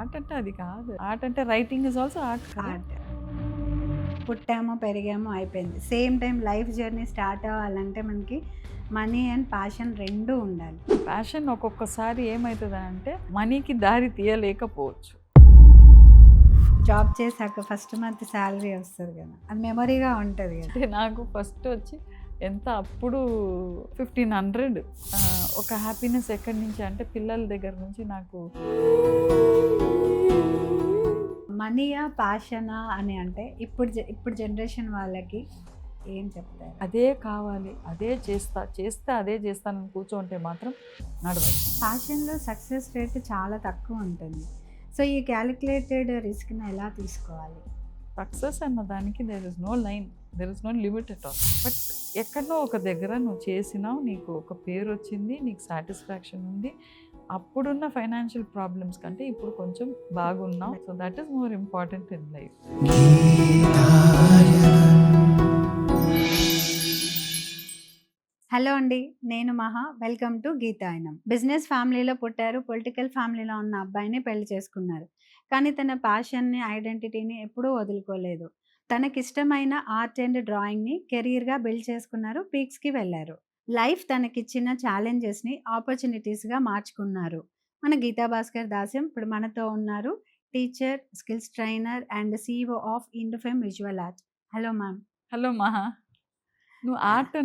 Art అంటే అది కాదు. ఆర్ట్ అంటే రైటింగ్ ఇస్ ఆల్సో ఆర్ట్ కదా! ఆర్ట్. పుట్టామో, పెరిగామో అయిపోయింది. Same time life journey start అవ్వాలంటే మనకి మనీ అండ్ ప్యాషన్ 2 ఉండాలి. ప్యాషన్ ఒక్కొక్కసారి ఏమైతదనంటే మనీకి దారి తీయలేకపోవచ్చు. జాబ్ చేశాక ఫస్ట్ మంత్ సాలరీ వస్తది గదా! అది మెమరీగా ఉంటది గదా! అంటే నాకు ఫస్ట్ వచ్చి ఎంత అప్పుడు 1500 ఒక హ్యాపీనెస్ ఎక్కడి నుంచి అంటే పిల్లల దగ్గర నుంచి నాకు మనీయా, ప్యాషనా అని అంటే ఇప్పుడు జనరేషన్ వాళ్ళకి ఏం చెప్తారు? అదే కావాలి, అదే చేస్తే అదే చేస్తానని కూర్చోంటే మాత్రం నడవదు. ప్యాషన్‌లో సక్సెస్ రేట్ చాలా తక్కువ ఉంటుంది. సో, ఈ కాలిక్యులేటెడ్ రిస్క్‌ని ఎలా తీసుకోవాలి? సక్సెస్ అన్న దానికి there is no line, there is no limit at all. But ఎక్కడనో ఒక దగ్గర నువ్వు చేసినావు, నీకు ఒక పేరు వచ్చింది, నీకు సాటిస్ఫాక్షన్ ఉంది. అప్పుడున్న ఫైనాన్షియల్ ప్రాబ్లమ్స్ కంటే ఇప్పుడు కొంచెం బాగున్నావు. So that is more important in life. Hello అండి. నేను మహా. Welcome to గీతాయనం. బిజినెస్ ఫ్యామిలీలో పుట్టారు. పొలిటికల్ ఫ్యామిలీలో ఉన్న అబ్బాయిని పెళ్లి చేసుకున్నారు. కానీ తన ప్యాషన్‌ని, ఐడెంటిటీని ఎప్పుడూ వదులుకోలేదు. తనకిష్టమైన ఆర్ట్ అండ్ డ్రాయింగ్‌ని కెరియర్‌గా బిల్డ్ చేసుకున్నారు. పీక్స్‌కి వెళ్లారు. లైఫ్ తనకిచ్చిన ఛాలెంజెస్‌ని ఆపర్చునిటీస్‌గా మార్చుకున్నారు. మన గీతా భాస్కర్ దాస్యం ఇప్పుడు మనతో ఉన్నారు. Teacher, skills trainer and CEO of Indofem visual arts. Hello ma'am. Hello Maha, నువ్వు ఆహ్, ఆర్ట్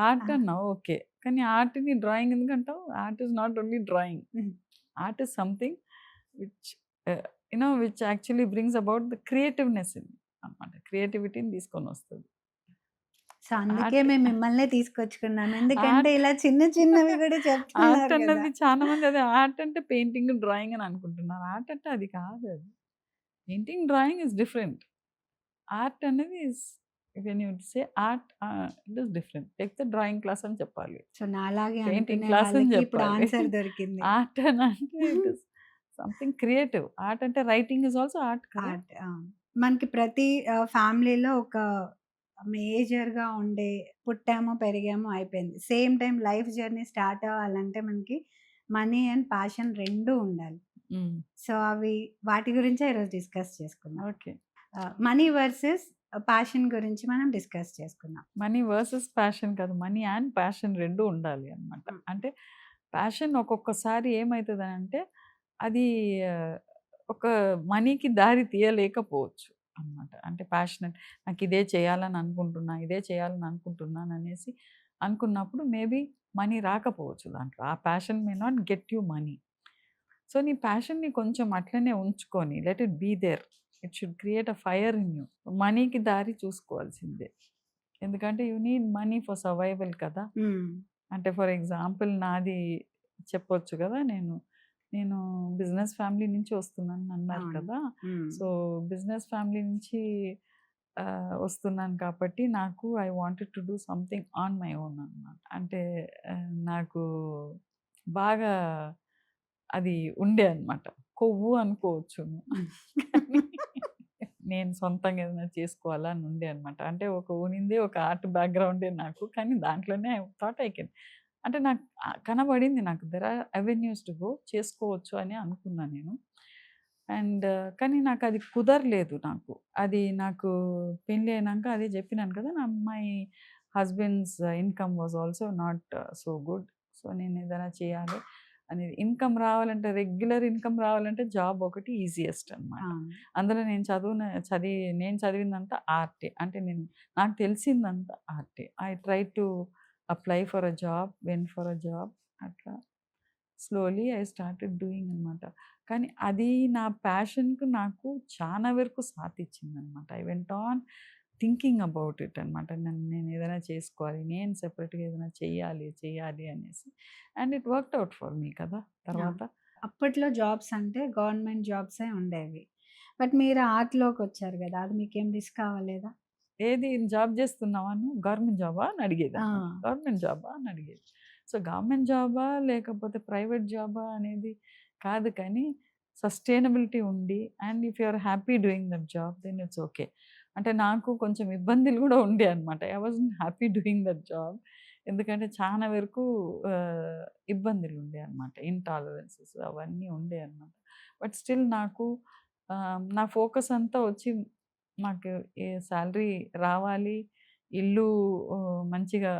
ఆహ్, అన్నావు ఓకే. కానీ ఆర్ట్‌ని డ్రాయింగ్ ఎందుకంటావు? Art is not only drawing. Hmm. Art is something which which actually brings about the creativeness in అన్నమాట. క్రియేటివిటీని తీసుకొనొస్తది. So, అందుకే ఆర్ట్ మేము మిమ్మల్నే తీసుకొచ్చుకున్నాం. ఎందుకంటే ఆర్ట్ ఇలా చిన్న చిన్నవి గూడా ఆర్ట్ చెప్తున్నారు గదా! అన్నది చాలా మంది అదే ఆర్ట్ అంటే పెయింటింగ్, డ్రాయింగ్ అని అనుకుంటున్నారు. ఆర్ట్ అంటే అది కాదు అది. Painting, drawing is different. Art అనేది is when you say art it is different. లేకపోతే డ్రాయింగ్ క్లాస్ అని చెప్పాలి. సో, నాలాగే పెయింటింగ్ అనుకునే క్లాస్ అని వాళ్ళకి ఇప్పుడు చెప్పాలి. ఆన్సర్ దొరికింది. ఆర్ట్ అని అంటే it is something creative. Art అంటే రైటింగ్ ఇస్ ఆల్సో ఆర్ట్ కదా! ఆర్ట్. ఆ! మనకి ప్రతి ఫ్యామిలీలో ఒక మేజర్‌గా ఉండే పుట్టామో, పెరిగామో అయిపోయింది. Same time life journey start అవ్వాలంటే మనకి మనీ అండ్ ప్యాషన్ 2 ఉండాలి. హ్మ్. సో, వాటి గురించే ఈరోజు డిస్కస్ చేసుకుందాం. ఓకే. మనీ వర్సెస్ ప్యాషన్ గురించి మనం డిస్కస్ చేసుకుందాం. మనీ వర్సెస్ ప్యాషన్ కాదు. మనీ అండ్ ప్యాషన్ 2 ఉండాలి అన్నమాట. హ్మ్. అంటే ప్యాషన్ ఒక్కొక్కసారి ఏమైతదనంటే అది ఆహ్, ఒక మనీకి దారి తీయలేకపోవచ్చు అన్నమాట. అంటే ప్యాషనేట్ నాకిదే చేయాలని అనుకుంటున్నా, ఇదే చేయాలని అనుకుంటున్నాననేసి అనుకున్నప్పుడు మేబీ మనీ రాకపోవచ్చు దాంట్లో. ఆ passion may not get you money. So, నీ ప్యాషన్‌ని కొంచెం అట్లనే ఉంచుకొని let it be there. It should create a fire in you. మనీకి దారి చూసుకోవాల్సిందే. ఎందుకంటే you need money for survival కదా! హ్మ్. అంటే ఫర్ ఎగ్జాంపుల్ నాది చెప్పొచ్చు కదా! నేను బిజినెస్ ఫ్యామిలీ నుంచి వస్తున్నాను అన్నారు అవును. కదా! హ్మ్. సో, బిజినెస్ ఫ్యామిలీ నుంచి వస్తున్నాను కాబట్టి నాకు I wanted to do something on my own అన్నమాట. అంటే నాకు బాగా అది ఉండే అన్నమాట. కొవ్వు అనుకోవచ్చు. హ్మ్. కానీ నేను సొంతంగా ఏదైనా చేసుకోవాలా అని ఉండే అన్నమాట. అంటే ఒక ఆర్ట్ బ్యాక్‌గ్రౌండే నాకు. కానీ దాంట్లోనే ఐ థాట్ ఐ కెన్ అంటే నాకు కనబడింది నాకు. There are avenues to go చేసుకోవచ్చు అని అనుకున్నా నేను. అండ్ కానీ నాకది కుదరలేదు నాకు. అది నాకు పెళ్లి అయినాక అదే చెప్పినాను కదా! My husband's income was also not so good. So, నేనేదైనా చేయాలి అనేది. ఇన్‌కమ్ రావాలంటే రెగ్యులర్ ఇన్‌కమ్ రావాలంటే జాబ్ ఒకటి ఈజియెస్ట్ అనమాట. అవును. అందులో నేను చదివిందంతా ఆర్టే. అంటే నాకు తెలిసిందంతా ఆర్టే. I try to apply for a job, went for a job అట్లా స్లోలీ ఐ స్టార్టెడ్ డూయింగ్ అనమాట. కానీ అది నా ప్యాషన్‌కి నాకు చాలా వరకు సాతిచ్చిందనమాట. I went on thinking about it అనమాట. నేను ఏదైనా చేసుకోవాలి. నేను సెపరేట్‌గా ఏదైనా చెయ్యాలి అనేసి. And it worked out for me కదా! ఆ! తర్వాత. అప్పట్లో జాబ్స్ అంటే గవర్నమెంట్ జాబ్సే ఉండేవి. బట్ మీరు ఆర్ట్‌లోకొచ్చారు గదా! అది మీకేం రిస్క్ అవ్వలేదా? ఏది జాబ్ చేస్తున్నావా నువ్వు? గవర్నమెంట్ జాబా? అని ఆ! అడిగేదనమాట. గవర్నమెంట్ జాబా? అని అడిగేది. సో, గవర్నమెంట్ జాబా? లేకపోతే ప్రైవేట్ జాబా? అనేది కాదు కానీ, సస్టైనబిలిటీ ఉండి and if you are happy doing that job then it's okay. అంటే నాకు కొంచెం ఇబ్బందులు గూడా ఉండే అనమాట. I wasn't happy doing that job. ఎందుకంటే చాలా వరకు ఇబ్బందులు ఉండే అనమాట. ఇంటాలరెన్సెస్ అవన్నీ ఉండే అనమాట. బట్ స్టిల్ నాకు నా ఫోకస్ అంతా వచ్చి నాకు సాలరీ రావాలి, ఇల్లు మంచిగా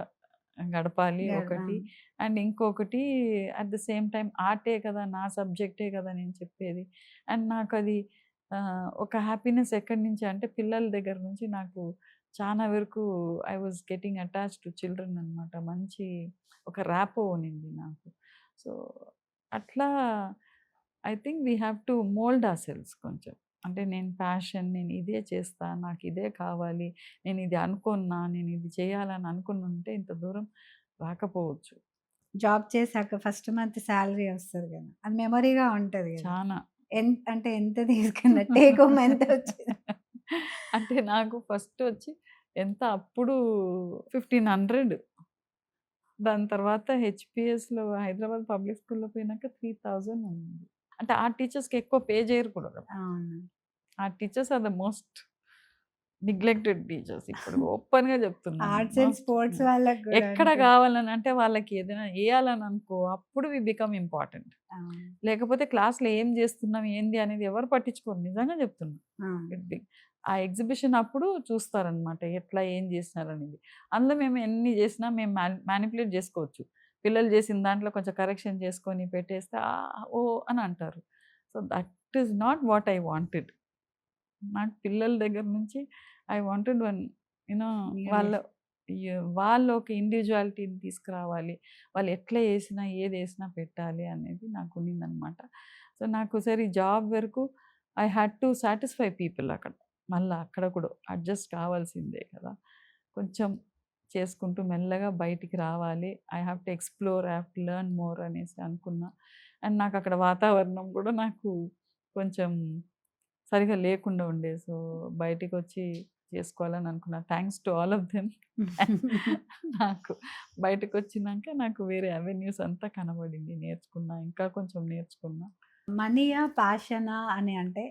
గడపాలి ఒకటి. అండ్ ఇంకొకటి అట్ ద సేమ్ టైం ఆర్టే కదా, నా సబ్జెక్టే కదా నేను చెప్పేది. అండ్ నాకది ఒక హ్యాపీనెస్ ఎక్కడి నుంచి అంటే పిల్లల దగ్గర నుంచి నాకు చాలా వరకు I was getting attached to children అనమాట. మంచి ఒక ర్యాపో ఉన్నింది నాకు. సో, అట్లా I think we have to mould అవర్‌సెల్వ్స్ కొంచెం. అంటే నేను ప్యాషన్, నేను ఇదే చేస్తా, నాకు ఇదే కావాలి, నేను ఇది అనుకున్నా, నేను ఇది చేయాలని అనుకునుంటే ఇంత దూరం రాకపోవచ్చు. జాబ్ చేశాక ఫస్ట్ మంత్ సాలరీ వస్తది కదా! అది మెమరీగా ఉంటది కదా! చానా. అంటే ఎంత తీసుకున్నారు? టేక్ హోమ్ ఎంత వచ్చింది? అంటే నాకు ఫస్ట్ వచ్చి ఎంత అప్పుడు 1500. దాని తర్వాత హెచ్‌పీఎస్‌లో హైదరాబాద్ పబ్లిక్ స్కూల్‌లో పోయినాక 3000 ఉంది. అంటే ఆ టీచర్స్‌కి ఎక్కువ పే చేయరు కూడా కదా! అవును. ఆ teachers are the most neglected teachers. ఇప్పుడు ఓపెన్‌గా చెప్తున్నాను. ఆర్ట్స్ అండ్ స్పోర్ట్స్ వాళ్ళకి కూడా ఎక్కడ అంతే. కావాలని అంటే వాళ్ళకి ఏదైనా ఎయాలని అనుకో అప్పుడు వి బికమ్ ఇంపార్టెంట్. అవును. లేకపోతే క్లాస్‌లో ఏం చేస్తున్నాం, ఏంది అనేది ఎవరు పట్టించుకోరు. నిజంగా చెప్తున్నా. అవును. ఇట్ బి ఆ ఎగ్జిబిషన్ అప్పుడు చూస్తారనమాట. ఎట్లా ఏం చేసినారనేది. అందులో మేము ఎన్ని చేసినా మేము మానిప్యులేట్ చేసుకోవచ్చు. పిల్లలు చేసిన దాంట్లో కొంచెం కరెక్షన్ చేసుకొని పెట్టేస్తే ఓహ్! అని అంటారు. So, that is not what I wanted. నాకు పిల్లల దగ్గర నుంచి ఐ వాంటెడ్ వన్ యూనో వాళ్ళ న్యూయర్. వాళ్ళు ఒక ఇండివిడ్యువాలిటీని తీసుకురావాలి. వాళ్ళు ఎట్లా ఏసినా, ఏదేసినా పెట్టాలి అనేది నాకు ఉన్నిందనమాట. సో, నాకు సరే జాబ్ వరకు I had to satisfy people అక్కడ. మళ్ళా అక్కడ కూడా అడ్జస్ట్ కావాల్సిందే కదా! కొంచెం చేసుకుంటూ మెల్లగా బయటికి రావాలి. I have to explore, I have to learn more అనేసి అనుకున్నా. అండ్ నాకక్కడ వాతావరణం కూడా నాకు కొంచెం సరిగ్గా లేకుండా ఉండే. సో, బయటికొచ్చి చేసుకోవాలని అనుకున్నా. Thanks to all of them. నాకు బయటకొచ్చినంక నాకు వేరే అవెన్యూస్ అంతా కనబడింది. నేర్చుకున్నా. ఇంకా కొంచెం నేర్చుకున్నా. మనీయా? ప్యాషనా? అని అంటే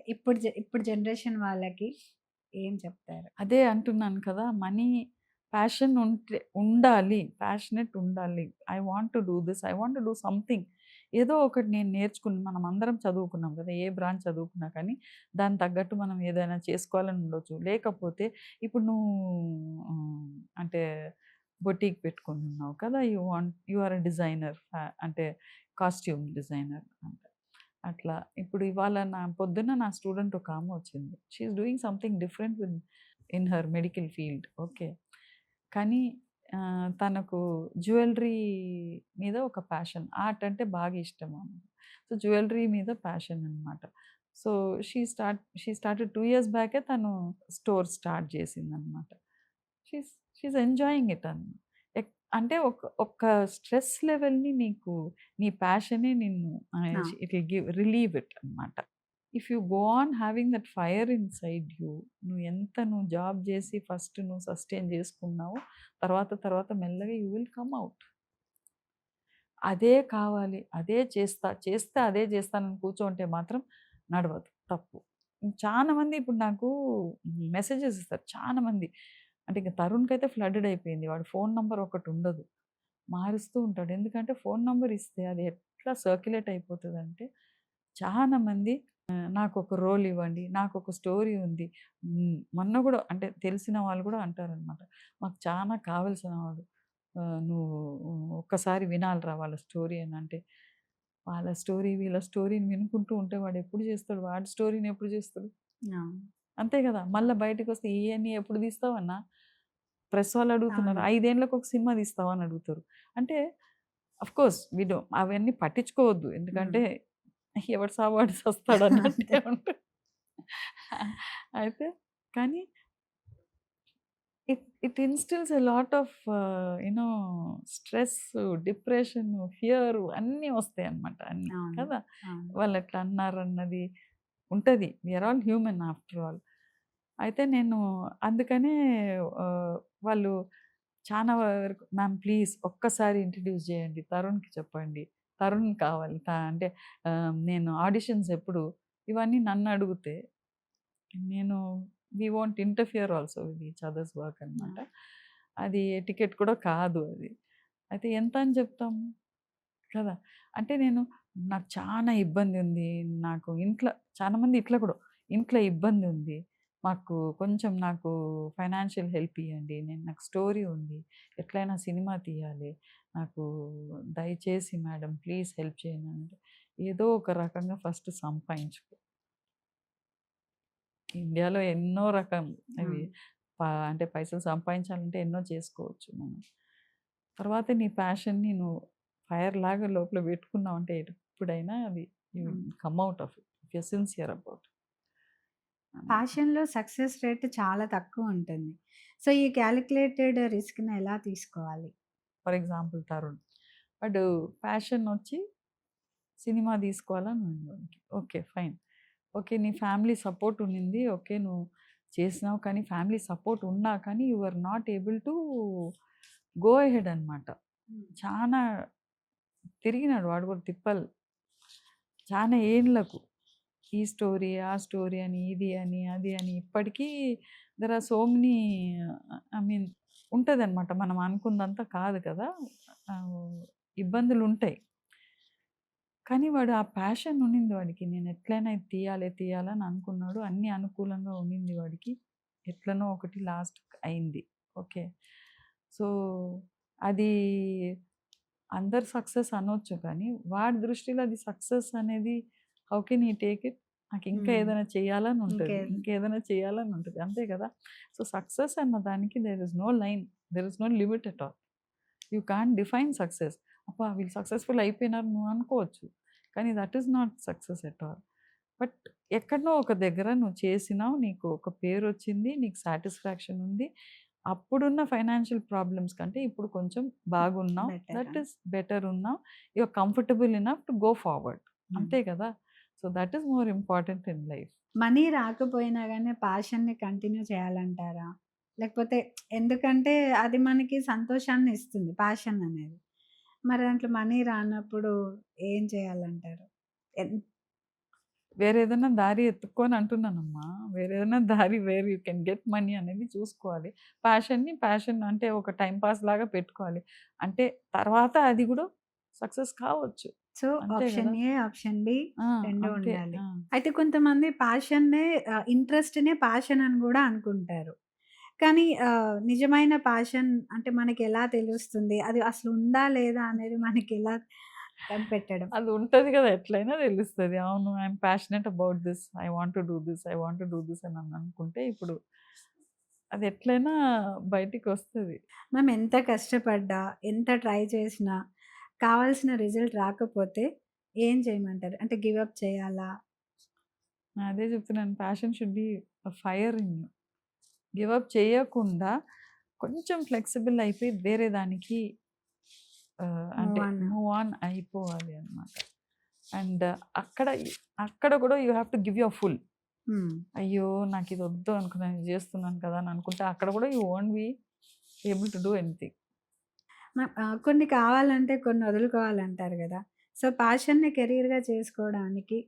ఇప్పుడు జనరేషన్ వాళ్ళకి ఏం చెప్తారు? అదే అంటున్నాను కదా! మనీ ప్యాషన్ ఉండాలి. ప్యాషనేట్ ఉండాలి. I want to do this. I want to do something. ఏదో ఒకటి నేను మనమందరం చదువుకున్నాం కదా! ఏ బ్రాంచ్ చదువుకున్నా కానీ దానికి తగ్గట్టు మనం ఏదైనా చేసుకోవాలని ఉండొచ్చు. లేకపోతే ఇప్పుడు నువ్వు అంటే బొటీక్ పెట్టుకుంటున్నావు కదా! You are a designer. అంటే కాస్ట్యూమ్ డిజైనర్ అంటే. అట్లా ఇప్పుడు ఇవాళ పొద్దున్న నా స్టూడెంట్ ఒకామె వచ్చింది. She is doing something different in her medical field. Okay. కానీ తనకు జ్యువెల్లరీ మీద ఒక ప్యాషన్. ఆర్ట్ అంటే బాగా ఇష్టం ఆమెకి. సో, జ్యువెల్లరీ మీద ప్యాషన్ అనమాట. సో, షీ స్టార్టెడ్ 2 ఇయర్స్ బ్యాకే తను స్టోర్ స్టార్ట్ చేసిందనమాట. షీస్ షీస్ ఎంజాయింగ్ ఇట్ అంటే ఒక స్ట్రెస్ లెవెల్‌ని నీ ప్యాషనే నిన్ను ఆ! ఇట్ విల్ రిలీవ్ ఇట్ అనమాట. If you go on having that fire inside you, నువ్వు జాబ్ చేసి ఫస్ట్ నువ్వు సస్టైన్ చేసుకున్నావో తర్వాత మెల్లగా యూ విల్ కమ్ ఔట్. అదే కావాలి, అదే చేస్తే అదే చేస్తానని కూర్చోంటే మాత్రం నడవదు. తప్పు. చాలా మంది ఇప్పుడు నాకు మెసేజెస్ ఇస్తారు. చాలా మంది. అంటే ఇంక తరుణ్‌కైతే ఫ్లడెడ్ అయిపోయింది. వాడి ఫోన్ నంబర్ ఒకటుండదు. మారుస్తూ ఉంటాడు. ఎందుకంటే ఫోన్ నంబర్ ఇస్తే అది ఎట్లా సర్క్యులేట్ అయిపోతదంటే చాలా మంది నాకొక రోల్ ఇవ్వండి. నాకొక స్టోరీ ఉంది. మొన్న గూడా అంటే తెలిసిన వాళ్ళు గూడా అంటారనమాట. మాకు చానా కావాల్సిన వాడు. నువ్వు ఒక్కసారి వినాలిరా వాళ్ళ స్టోరీ అనంటే, వాళ్ళ స్టోరీ, వీళ్ళ స్టోరీని వినుకుంటూ ఉంటే వాడెప్పుడు జేస్తాడు? వాడి స్టోరీని ఎప్పుడు జేస్తాడు? అవును. అంతే గదా! మళ్ళా బయటికొస్తే ఇయన్నీ ఎప్పుడు తీస్తావన్నా? ప్రెస్ వాళ్ళు అడుగుతున్నారు. అవును. 5 ఏళ్ళకి ఒక సినిమా తీస్తావా అని అడుగుతారు. అంటే ఆఫ్‌కోర్స్ అవన్నీ పట్టించుకోవద్దు. హ్మ్. ఎందుకంటే ఎవడు సావు వాడు సస్తాడన్నట్టే అంతే. ఉంటది. అయితే కానీ it instills a lot of you know stress, depression, fear అన్నీ వస్తాయన్నమాట అన్నీ. అవును. కదా! అవును. వాళ్ళెట్లా అన్నారన్నది ఉంటది. We are all human after all. అయితే నేను అందుకనే వాళ్ళు చాలా వరకు మ్యామ్ ప్లీజ్ ఒక్కసారి ఇంట్రడ్యూస్ చేయండి. తరుణ్‌కి చెప్పండి. తరుణ్ కావాలి. అంటే నేను ఆడిషన్స్ ఎప్పుడు ఇవన్నీ నన్నడిగితే నేను we won't interfere also with each others work అనమాట. ఆ! అది ఎటికెట్ కూడా కాదు అది. అయితే ఎంత అని చెప్తాము కదా! అంటే నాకు చానా ఇబ్బంది ఉంది. నాకు ఇంట్లో చాలామంది ఇట్లా కూడా ఇంట్లో ఇబ్బంది ఉంది. నాకు ఫైనాన్షియల్ హెల్ప్ ఇయ్యండి. నాకు స్టోరీ ఉంది. ఎట్లైనా సినిమా తీయాలి. నాకు దయచేసి మేడం ప్లీజ్ హెల్ప్ చేయండి అంటే, ఏదో ఒక రకంగా ఫస్ట్ సంపాదించుకో. ఇండియాలో ఎన్నో రకం ఇవి అవును. అంటే పైసలు సంపాదించాలంటే ఎన్నో చేసుకోవచ్చు మనం. తర్వాత నీ ప్యాషన్‌ని నువ్వు ఫైర్‌లాగా లోపల పెట్టుకున్నావంటే ఎప్పుడైనా అది you will hmm. Come out of it. If you are sincere about అని. పాషన్‌లో సక్సెస్ రేట్ చాలా తక్కువుంటుంది. సో, ఈ కాలిక్యులేటెడ్ రిస్క్‌ని ఎలా తీసుకోవాలి? ఫర్ ఎగ్జాంపుల్ 'తరుణ్' వాడు ప్యాషన్ వచ్చి సినిమా తీసుకోవాలని ఉంది వాడికి. ఓకే. ఫైన్. ఓకే. నీ ఫ్యామిలీ సపోర్ట్ ఉండింది. ఓకే. నువ్వు చేసినావు కానీ ఫ్యామిలీ సపోర్ట్ ఉన్నా కానీ you are not able to go ahead అనమాట. హ్మ్. చానా తిరిగినాడు వాడు కూడా తిప్పలు. చానా ఏండ్లకు. ఈ స్టోరీ, ఆ స్టోరీ అని, ఇది అని, అది అని ఇప్పటికీ there are so many I mean ఉంటదనమాట. మనం అనుకున్నంత కాదు కదా! ఇబ్బందులుంటాయి. కానీ వాడు ఆ ప్యాషన్ ఉండింది వాడికి. నేను ఎట్లైనా ఇది తీయాలి, తీయాలని అనుకున్నాడు. అన్నీ అనుకూలంగా ఉండింది వాడికి. ఎట్లనో ఒకటి లాస్ట్‌కి అయింది. ఓకే. సో, అది అందరు సక్సెస్ అనొచ్చు కానీ, వాడి దృష్టిలో అది సక్సెస్ అనేది how can he take it? నాకింకా హ్మ్. ఏదైనా చేయాలని ఉంటది. ఇంకేది ఇంకేదైనా చేయాలని ఉంటది. అంతే కదా! సో, సక్సెస్ అన్న దానికి there is no line. There is no limit at all. You can't define success. అబ్బా! వీళ్ళు సక్సెస్‌ఫుల్ అయిపోయినారు నువ్వు అనుకోవచ్చు. కానీ that is not success at all. But ఎక్కడనో ఒక దగ్గర నువ్వు చేసినావు. నీకు ఒక పేరొచ్చింది. నీకు సాటిస్ఫాక్షన్ ఉంది. అప్పుడున్న ఫైనాన్షియల్ ప్రాబ్లమ్స్ కంటే ఇప్పుడు కొంచెం బాగున్నావు. బెటరా? దట్ ఈస్ బెటర్ ఉన్నావు. You are comfortable enough to go forward. Hmm. అంతే కదా! So, that is more important in life. Money రాకపోయినా గానీ పాషన్‌ని కంటిన్యూ చేయాలంటారా? లేకపోతే ఎందుకంటే అది మనకి సంతోషాన్ని ఇస్తుంది పాషన్ అనేది. మరి దాంట్లో మనీ రానప్పుడు ఏం చేయాలంటారు? ఎన్ వేరేదన్నా దారి ఎతుక్కొని అంటున్నానమ్మా. వేరేదన్నా దారి where you can get money అనేది చూసుకోవాలి. ప్యాషన్ అంటే ఒక టైమ్ పాస్ లాగా పెట్టుకోవాలి. అంటే తర్వాత అది గూడా సక్సెస్ కావచ్చు. సో, అంతే ఆప్షన్ గదా! ఏ, ఆప్షన్ బి ఆ! 2 అంతే. ఉండాలి. ఆ! అయితే కొంతమంది పాషన్‌నే ఇంట్రెస్ట్‌నే పాషన్ అని గూడా అనుకుంటారు. కానీ నిజమైన పాషన్ అంటే మనకెలా తెలుస్తుంది? అది అసలు ఉందా? లేదా? అనేది మనకెలా కనిపెట్టడం? అది ఉంటది గదా! ఎట్లైనా తెలుస్తది. అవును. I am passionate about this. I want to do this. I want to do this అని అనుకుంటే ఇప్పుడు అది ఎట్లైనా బయటికొస్తది. మనం ఎంత కష్టపడ్డా, ఎంత ట్రై చేసినా కావాల్సిన రిజల్ట్ రాకపోతే ఏం చేయమంటారు? అంటే గివ్ అప్ చేయాలా? అదే చెప్తున్నాను. Passion should be a fire in you. Give up చేయకుండా కొంచెం ఫ్లెక్సిబుల్ అయిపోయి వేరే దానికి మూవ్ అంటే ఆన్. మూవ్ ఆన్ అయిపోవాలి అన్నమాట. అండ్ అక్కడ అక్కడ కూడా you have to give your full. హ్మ్. అయ్యో! నాకిది వద్దు అనుకున్నాను. ఇది చేస్తున్నాను కదా! అని అనుకుంటే అక్కడ కూడా you won't be able to do anything. కొన్ని కావాలంటే కొన్ని వదులుకోవాలంటారు గదా! సో, పాషన్‌ని కెరియర్‌గా చేసుకోవడానికి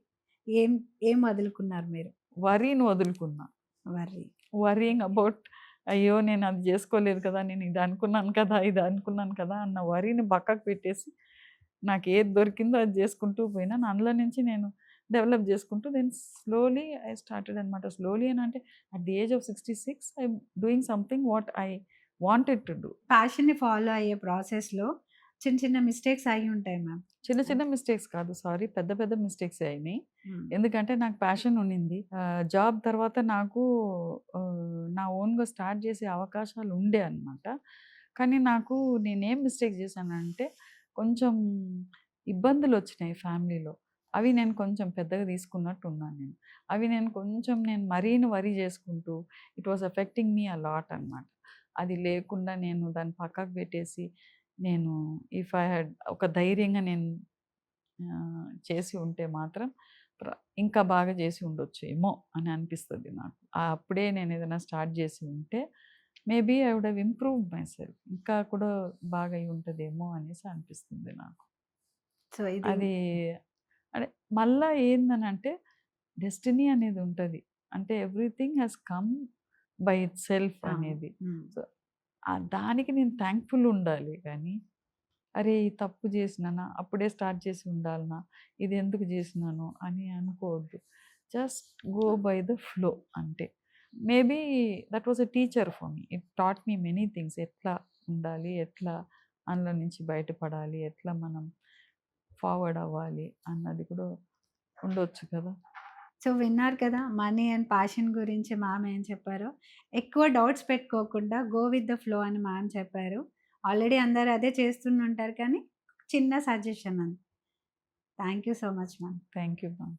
ఏం ఏం వదులుకున్నారు మీరు? వరీని వదులుకున్నా. వర్రీ. వరీయింగ్ అబౌట్ అయ్యో! నేను అది చేసుకోలేదు కదా! నేను ఇది అనుకున్నాను కదా! ఇది అనుకున్నాను కదా! అన్న వరీని పక్కకు పెట్టేసి నాకు ఏది దొరికిందో అది చేసుకుంటూ పోయినాను. అందులో నుంచి నేను డెవలప్ చేసుకుంటూ దెన్ స్లోలీ ఐ స్టార్టెడ్ అనమాట. స్లోలీ అని అంటే at the age of 66 I'm doing something what I wanted to do. పాషన్‌ని ఫాలో అయ్యే ప్రాసెస్‌లో చిన్న చిన్న మిస్టేక్స్ అయ్యుంటాయి మ్యామ్. చిన్న చిన్న అంటే మిస్టేక్స్ కాదు సారీ. పెద్ద పెద్ద మిస్టేక్సే అయినాయి. హ్మ్. ఎందుకంటే నాకు ప్యాషన్ ఉండింది. జాబ్ తర్వాత నాకు నా ఓన్‌గా స్టార్ట్ చేసే అవకాశాలు ఉండే అన్నమాట. కానీ నేనేం మిస్టేక్ చేశానంటే కొంచెం ఇబ్బందులొచ్చినాయి ఫ్యామిలీలో. అవి నేను కొంచెం పెద్దగా తీసుకున్నట్టు ఉన్నాను నేను. నేను మరీను వరీ చేసుకుంటూ it was effecting me a lot అన్నమాట. అది లేకుండా నేను దాన్ని పక్కకు పెట్టేసి నేను ఇఫ్ ఐ హాడ్ ఒక ధైర్యంగా నేను చేసి ఉంటే మాత్రం ప్ర ఇంకా బాగా చేసి ఉండొచ్చేమో అని అనిపిస్తది నాకు. అప్పుడే నేనేదైనా స్టార్ట్ చేసి ఉంటే maybe I would have improved myself. ఇంకా కూడా బాగా అయ్యి ఉంటదేమో అనేసి అనిపిస్తుంది నాకు. సో, ఇది అది అంటే మళ్ళా ఏందనంటే డెస్టినీ అనేది ఉంటది. అంటే everything has come by itself అవును. అనేది. హ్మ్. సో, దానికి నేను థాంక్‌ఫుల్ ఉండాలి గానీ అరే! ఈ తప్పు చేసినానా? అప్పుడే స్టార్ట్ చేసి ఉండాల్నా? ఇది ఎందుకు చేసినాను అని అనుకోవద్దు. Just go by the flow అంతే. Maybe that was a teacher for me. It taught me many things. ఎట్లా ఉండాలి? ఎట్లా అందులో నుంచి బయటపడాలి? ఎట్లా మనం ఫార్వర్డ్ అవ్వాలి అన్నది కూడా ఉండొచ్చు కదా! సో విన్నారు కదా! మనీ అండ్ ప్యాషన్ గురించి మ్యామ్ ఏం చెప్పారో. ఎక్కువ డౌట్స్ పెట్టుకోకుండా గో విత్ ద ఫ్లో అని మ్యామ్ చెప్పారు. ఆల్రెడీ అందరూ అదే చేస్తుంటారు కానీ చిన్న సజెషన్ అంతే. Thank you so much ma'am. Thank you ma'am.